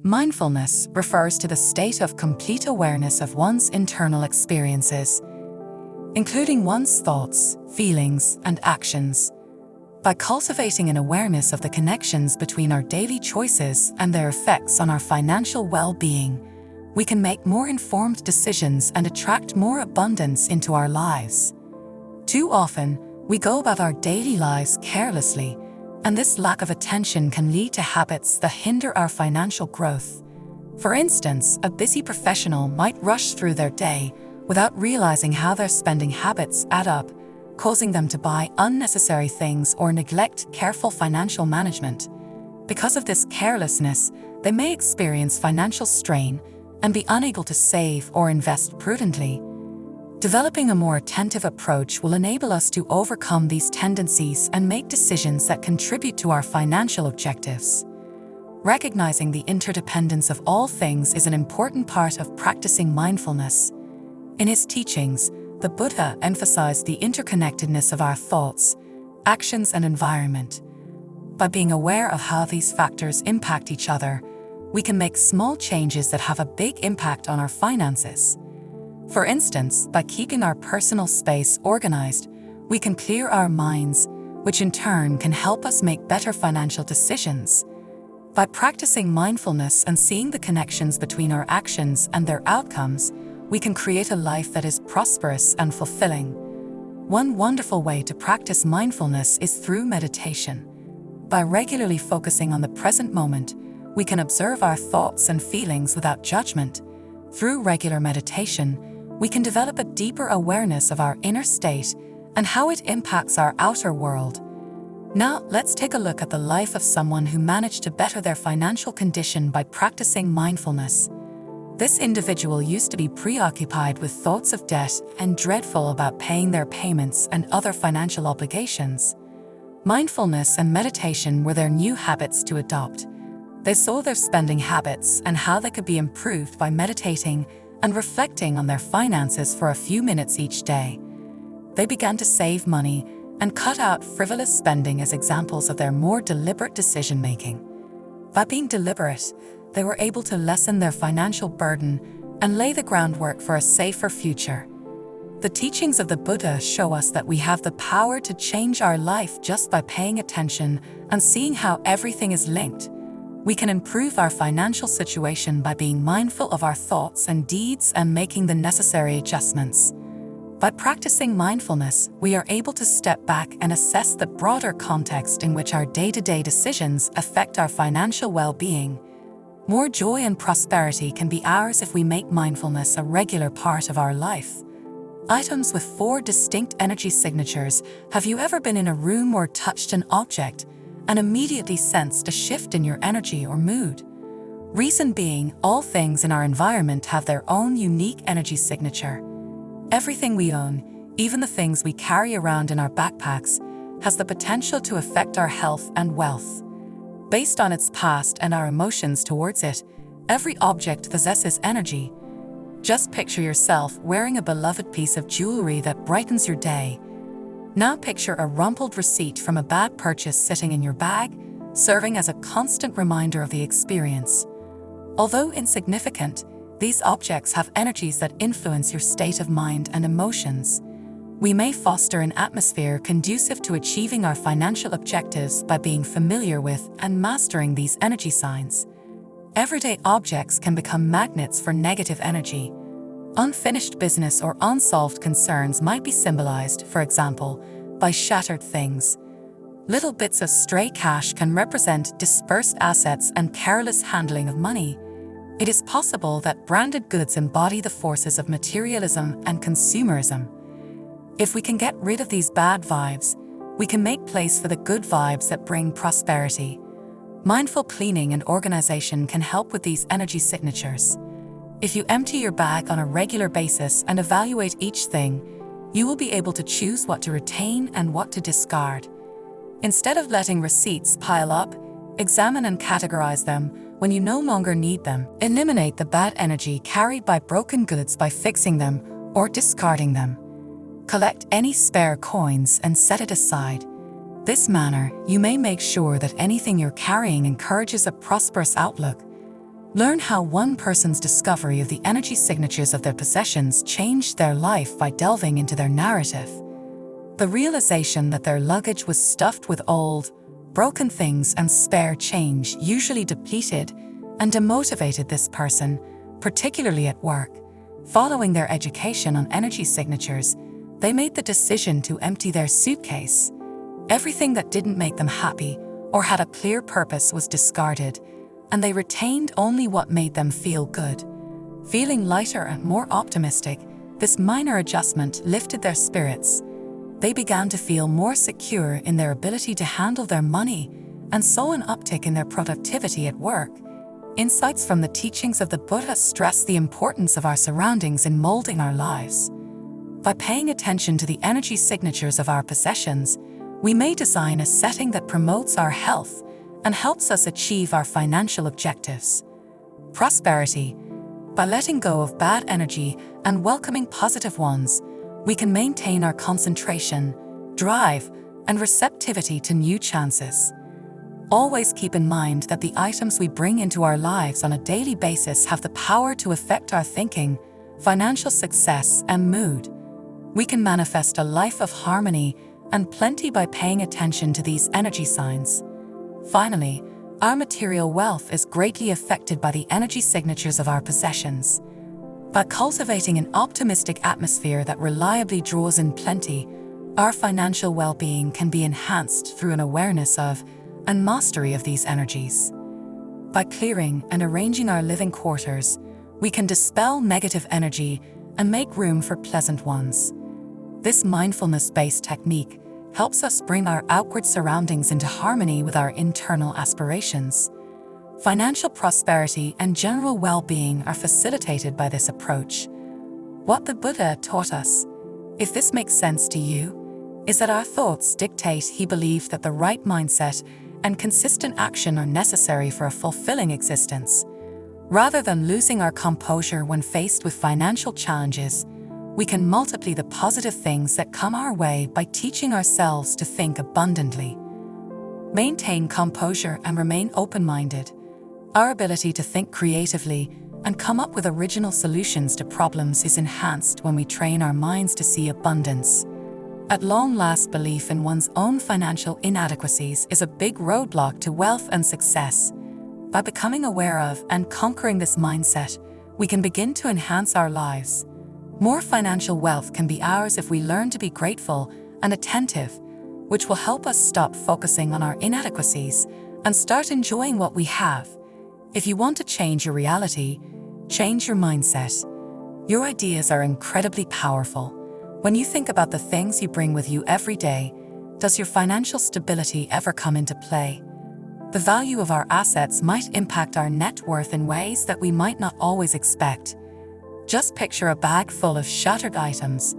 Mindfulness refers to the state of complete awareness of one's internal experiences, including one's thoughts, feelings, and actions. By cultivating an awareness of the connections between our daily choices and their effects on our financial well-being, we can make more informed decisions and attract more abundance into our lives. Too often, we go about our daily lives carelessly, and this lack of attention can lead to habits that hinder our financial growth. For instance, a busy professional might rush through their day without realizing how their spending habits add up, causing them to buy unnecessary things or neglect careful financial management. Because of this carelessness, they may experience financial strain and be unable to save or invest prudently. Developing a more attentive approach will enable us to overcome these tendencies and make decisions that contribute to our financial objectives. Recognizing the interdependence of all things is an important part of practicing mindfulness. In his teachings, the Buddha emphasized the interconnectedness of our thoughts, actions, and environment. By being aware of how these factors impact each other, we can make small changes that have a big impact on our finances. For instance, by keeping our personal space organized, we can clear our minds, which in turn can help us make better financial decisions. By practicing mindfulness and seeing the connections between our actions and their outcomes, we can create a life that is prosperous and fulfilling. One wonderful way to practice mindfulness is through meditation. By regularly focusing on the present moment, we can observe our thoughts and feelings without judgment. Through regular meditation, we can develop a deeper awareness of our inner state and how it impacts our outer world. Now, let's take a look at the life of someone who managed to better their financial condition by practicing mindfulness. This individual used to be preoccupied with thoughts of debt and dreadful about paying their payments and other financial obligations. Mindfulness and meditation were their new habits to adopt. They saw their spending habits and how they could be improved by meditating and reflecting on their finances for a few minutes each day. They began to save money and cut out frivolous spending as examples of their more deliberate decision-making. By being deliberate, they were able to lessen their financial burden and lay the groundwork for a safer future. The teachings of the Buddha show us that we have the power to change our life just by paying attention and seeing how everything is linked. We can improve our financial situation by being mindful of our thoughts and deeds and making the necessary adjustments. By practicing mindfulness, we are able to step back and assess the broader context in which our day-to-day decisions affect our financial well-being. More joy and prosperity can be ours if we make mindfulness a regular part of our life. Items with 4 distinct energy signatures. Have you ever been in a room or touched an object and immediately sensed a shift in your energy or mood? Reason being, all things in our environment have their own unique energy signature. Everything we own, even the things we carry around in our backpacks, has the potential to affect our health and wealth. Based on its past and our emotions towards it, every object possesses energy. Just picture yourself wearing a beloved piece of jewelry that brightens your day. Now picture a rumpled receipt from a bad purchase sitting in your bag, serving as a constant reminder of the experience. Although insignificant, these objects have energies that influence your state of mind and emotions. We may foster an atmosphere conducive to achieving our financial objectives by being familiar with and mastering these energy signs. Everyday objects can become magnets for negative energy. Unfinished business or unsolved concerns might be symbolized, for example, by shattered things. Little bits of stray cash can represent dispersed assets and careless handling of money. It is possible that branded goods embody the forces of materialism and consumerism. If we can get rid of these bad vibes, we can make place for the good vibes that bring prosperity. Mindful cleaning and organization can help with these energy signatures. If you empty your bag on a regular basis and evaluate each thing, you will be able to choose what to retain and what to discard. Instead of letting receipts pile up, examine and categorize them when you no longer need them. Eliminate the bad energy carried by broken goods by fixing them or discarding them. Collect any spare coins and set it aside. This manner, you may make sure that anything you're carrying encourages a prosperous outlook. Learn how one person's discovery of the energy signatures of their possessions changed their life by delving into their narrative. The realization that their luggage was stuffed with old, broken things and spare change usually depleted and demotivated this person, particularly at work. Following their education on energy signatures, they made the decision to empty their suitcase. Everything that didn't make them happy or had a clear purpose was discarded, and they retained only what made them feel good. Feeling lighter and more optimistic, this minor adjustment lifted their spirits. They began to feel more secure in their ability to handle their money and saw an uptick in their productivity at work. Insights from the teachings of the Buddha stress the importance of our surroundings in molding our lives. By paying attention to the energy signatures of our possessions, we may design a setting that promotes our health and helps us achieve our financial objectives. Prosperity. By letting go of bad energy and welcoming positive ones, we can maintain our concentration, drive, and receptivity to new chances. Always keep in mind that the items we bring into our lives on a daily basis have the power to affect our thinking, financial success, and mood. We can manifest a life of harmony and plenty by paying attention to these energy signs. Finally, our material wealth is greatly affected by the energy signatures of our possessions. By cultivating an optimistic atmosphere that reliably draws in plenty, our financial well-being can be enhanced through an awareness of and mastery of these energies. By clearing and arranging our living quarters, we can dispel negative energy and make room for pleasant ones. This mindfulness-based technique helps us bring our outward surroundings into harmony with our internal aspirations. Financial prosperity and general well-being are facilitated by this approach. What the Buddha taught us, if this makes sense to you, is that our thoughts dictate. He believed that the right mindset and consistent action are necessary for a fulfilling existence. Rather than losing our composure when faced with financial challenges, we can multiply the positive things that come our way by teaching ourselves to think abundantly. Maintain composure and remain open-minded. Our ability to think creatively and come up with original solutions to problems is enhanced when we train our minds to see abundance. At long last, belief in one's own financial inadequacies is a big roadblock to wealth and success. By becoming aware of and conquering this mindset, we can begin to enhance our lives. More financial wealth can be ours if we learn to be grateful and attentive, which will help us stop focusing on our inadequacies and start enjoying what we have. If you want to change your reality, change your mindset. Your ideas are incredibly powerful. When you think about the things you bring with you every day, does your financial stability ever come into play? The value of our assets might impact our net worth in ways that we might not always expect. Just picture a bag full of shattered items,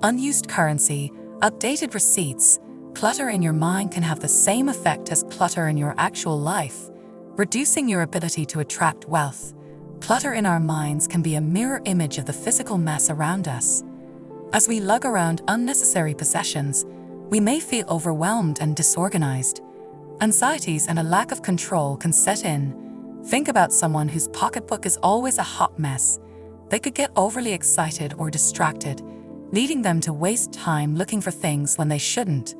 unused currency, outdated receipts. Clutter in your mind can have the same effect as clutter in your actual life, reducing your ability to attract wealth. Clutter in our minds can be a mirror image of the physical mess around us. As we lug around unnecessary possessions, we may feel overwhelmed and disorganized. Anxieties and a lack of control can set in. Think about someone whose pocketbook is always a hot mess. They could get overly excited or distracted, leading them to waste time looking for things when they shouldn't.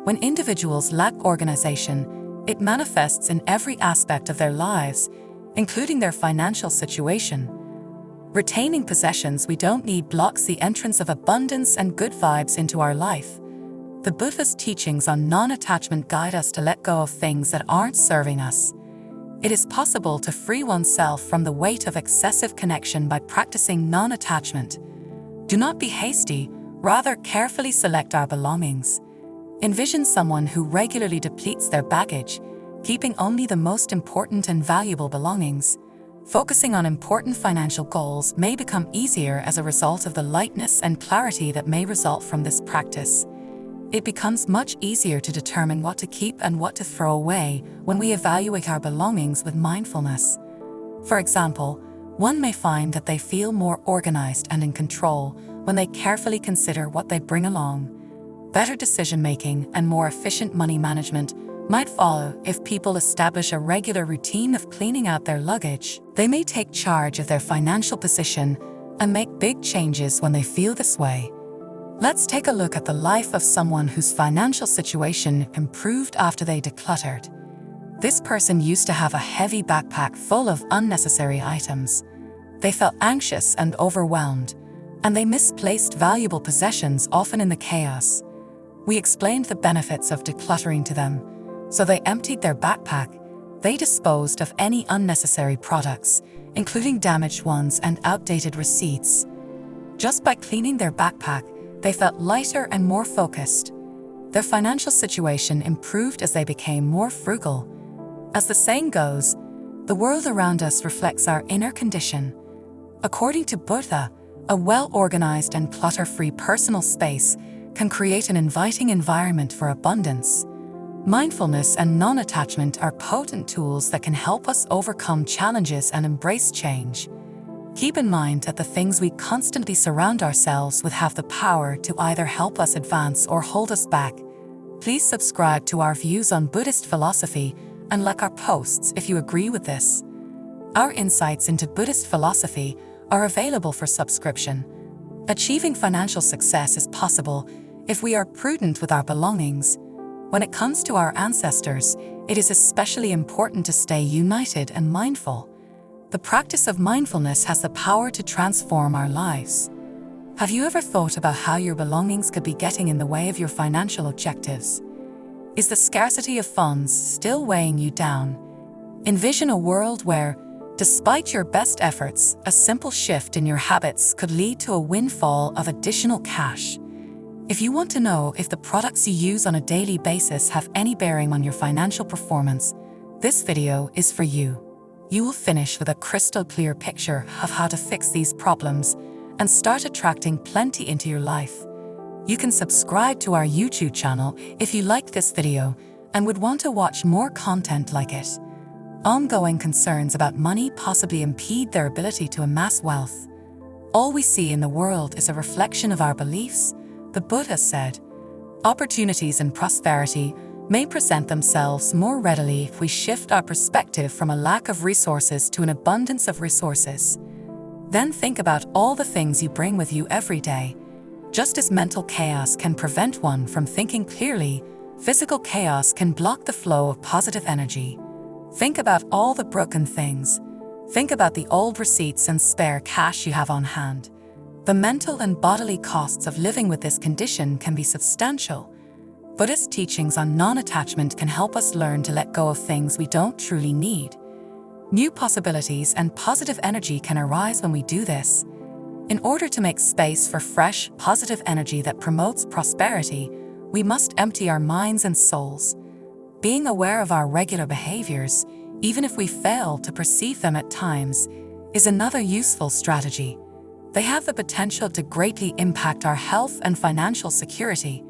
When individuals lack organization, it manifests in every aspect of their lives, including their financial situation. Retaining possessions we don't need blocks the entrance of abundance and good vibes into our life. The Buddha's teachings on non-attachment guide us to let go of things that aren't serving us. It is possible to free oneself from the weight of excessive connection by practicing non-attachment. Do not be hasty, rather carefully select our belongings. Envision someone who regularly depletes their baggage, keeping only the most important and valuable belongings. Focusing on important financial goals may become easier as a result of the lightness and clarity that may result from this practice. It becomes much easier to determine what to keep and what to throw away when we evaluate our belongings with mindfulness. For example, one may find that they feel more organized and in control when they carefully consider what they bring along. Better decision-making and more efficient money management might follow if people establish a regular routine of cleaning out their luggage. They may take charge of their financial position and make big changes when they feel this way. Let's take a look at the life of someone whose financial situation improved after they decluttered. This person used to have a heavy backpack full of unnecessary items. They felt anxious and overwhelmed, and they misplaced valuable possessions often in the chaos. We explained the benefits of decluttering to them, so they emptied their backpack. They disposed of any unnecessary products, including damaged ones and outdated receipts. Just by cleaning their backpack, they felt lighter and more focused. Their financial situation improved as they became more frugal. As the saying goes, the world around us reflects our inner condition. According to Buddha, a well-organized and clutter-free personal space can create an inviting environment for abundance. Mindfulness and non-attachment are potent tools that can help us overcome challenges and embrace change. Keep in mind that the things we constantly surround ourselves with have the power to either help us advance or hold us back. Please subscribe to our views on Buddhist philosophy and like our posts if you agree with this. Our insights into Buddhist philosophy are available for subscription. Achieving financial success is possible if we are prudent with our belongings. When it comes to our ancestors, it is especially important to stay united and mindful. The practice of mindfulness has the power to transform our lives. Have you ever thought about how your belongings could be getting in the way of your financial objectives? Is the scarcity of funds still weighing you down? Envision a world where, despite your best efforts, a simple shift in your habits could lead to a windfall of additional cash. If you want to know if the products you use on a daily basis have any bearing on your financial performance, this video is for you. You will finish with a crystal clear picture of how to fix these problems and start attracting plenty into your life. You can subscribe to our YouTube channel if you liked this video and would want to watch more content like it. Ongoing concerns about money possibly impede their ability to amass wealth. All we see in the world is a reflection of our beliefs, the Buddha said. Opportunities and prosperity may present themselves more readily if we shift our perspective from a lack of resources to an abundance of resources. Then think about all the things you bring with you every day. Just as mental chaos can prevent one from thinking clearly, physical chaos can block the flow of positive energy. Think about all the broken things. Think about the old receipts and spare cash you have on hand. The mental and bodily costs of living with this condition can be substantial. Buddhist teachings on non-attachment can help us learn to let go of things we don't truly need. New possibilities and positive energy can arise when we do this. In order to make space for fresh, positive energy that promotes prosperity, we must empty our minds and souls. Being aware of our regular behaviors, even if we fail to perceive them at times, is another useful strategy. They have the potential to greatly impact our health and financial security.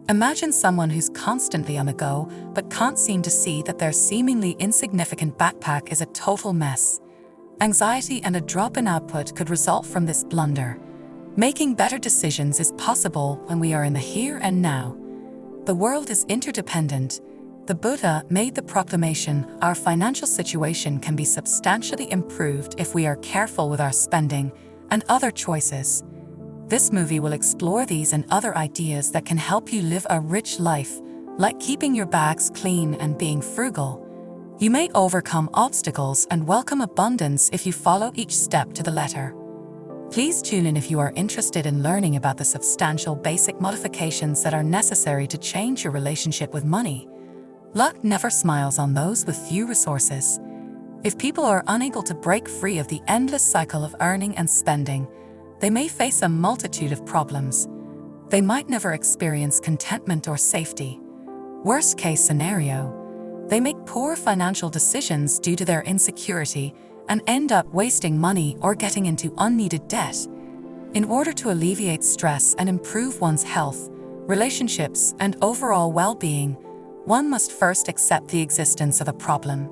Imagine someone who's constantly on the go but can't seem to see that their seemingly insignificant backpack is a total mess. Anxiety and a drop in output could result from this blunder. Making better decisions is possible when we are in the here and now. The world is interdependent. The Buddha made the proclamation, our financial situation can be substantially improved if we are careful with our spending and other choices. This movie will explore these and other ideas that can help you live a rich life, like keeping your bags clean and being frugal. You may overcome obstacles and welcome abundance if you follow each step to the letter. Please tune in if you are interested in learning about the substantial basic modifications that are necessary to change your relationship with money. Luck never smiles on those with few resources. If people are unable to break free of the endless cycle of earning and spending, they may face a multitude of problems. They might never experience contentment or safety. Worst case scenario, they make poor financial decisions due to their insecurity and end up wasting money or getting into unneeded debt. In order to alleviate stress and improve one's health, relationships, and overall well-being, one must first accept the existence of a problem.